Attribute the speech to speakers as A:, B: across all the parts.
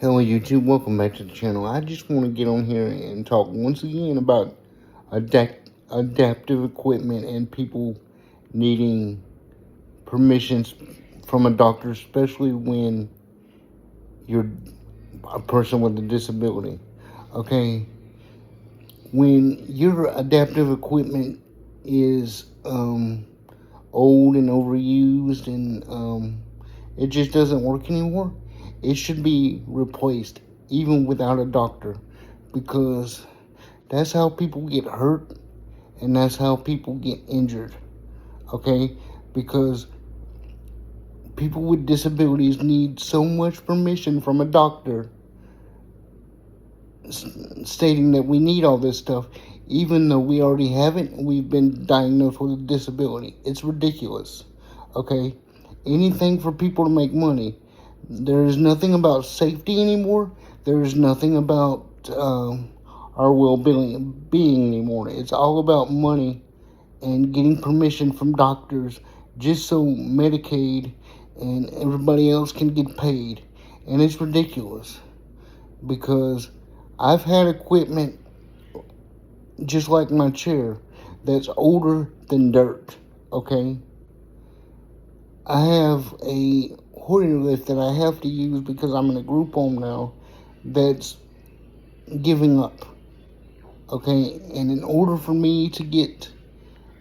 A: Hello YouTube, welcome back to the channel. I just want to get on here and talk once again about adaptive equipment and people needing permissions from a doctor, especially when you're a person with a disability. Okay, when your adaptive equipment is old and overused and it just doesn't work anymore, it should be replaced even without a doctor, because that's how people get hurt and that's how people get injured. Okay, because people with disabilities need so much permission from a doctor stating that we need all this stuff, even though we already have it and we've been diagnosed with a disability. It's ridiculous. Okay, anything for people to make money. There is nothing about safety anymore. There is nothing about our well-being anymore. It's all about money and getting permission from doctors just so Medicaid and everybody else can get paid. And it's ridiculous, because I've had equipment just like my chair that's older than dirt. Okay, I have a hoarding lift that I have to use because I'm in a group home now that's giving up. Okay, and in order for me to get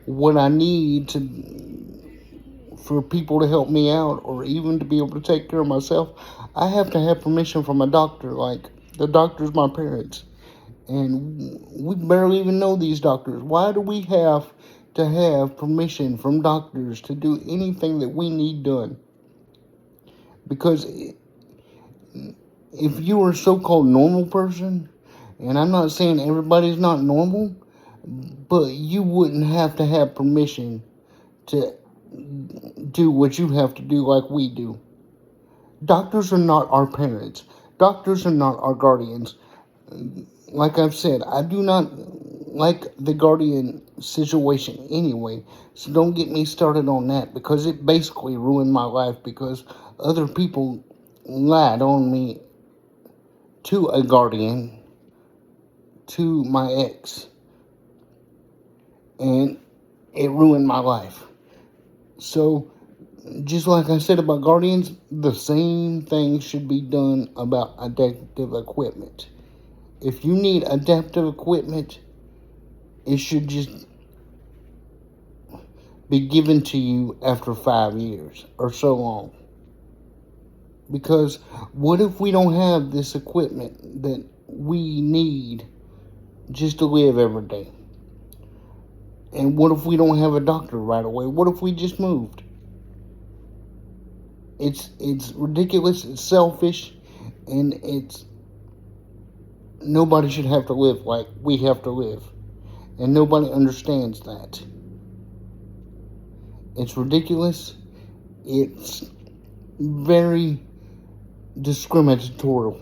A: what I need for people to help me out, or even to be able to take care of myself, I have to have permission from a doctor. Like, the doctor's my parents, and we barely even know these doctors. Why do we have to have permission from doctors to do anything that we need done? Because if you are a so-called normal person, and I'm not saying everybody's not normal, but you wouldn't have to have permission to do what you have to do like we do. Doctors are not our parents. Doctors are not our guardians. Like I've said, I do not like the guardian situation anyway, so don't get me started on that, because it basically ruined my life, because other people lied on me to a guardian, to my ex, and it ruined my life. So, just like I said about guardians, the same thing should be done about adaptive equipment. If you need adaptive equipment, it should just be given to you after 5 years or so long. Because what if we don't have this equipment that we need just to live every day? And what if we don't have a doctor right away? What if we just moved? It's ridiculous, it's selfish, and nobody should have to live like we have to live. And nobody understands that. It's ridiculous. It's very discriminatory.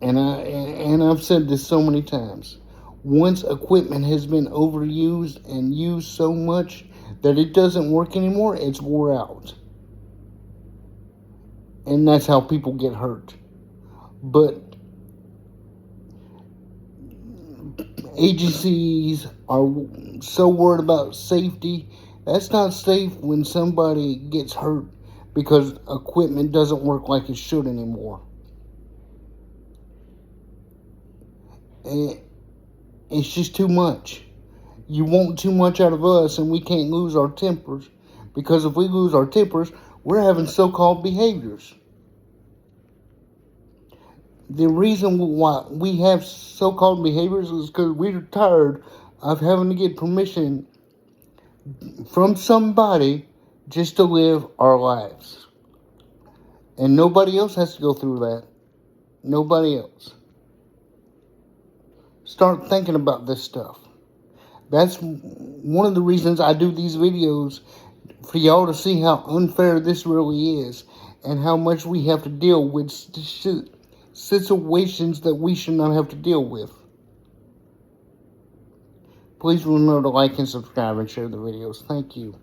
A: And I've said this so many times. Once equipment has been overused and used so much that it doesn't work anymore, it's wore out. And that's how people get hurt. But agencies are so worried about safety. That's not safe when somebody gets hurt because equipment doesn't work like it should anymore. And it's just too much. You want too much out of us, and we can't lose our tempers, because if we lose our tempers, we're having so-called behaviors. The reason why we have so-called behaviors is because we're tired of having to get permission from somebody just to live our lives. And nobody else has to go through that. Nobody else. Start thinking about this stuff. That's one of the reasons I do these videos, for y'all to see how unfair this really is, and how much we have to deal with situations that we should not have to deal with. Please remember to like and subscribe and share the videos. Thank you.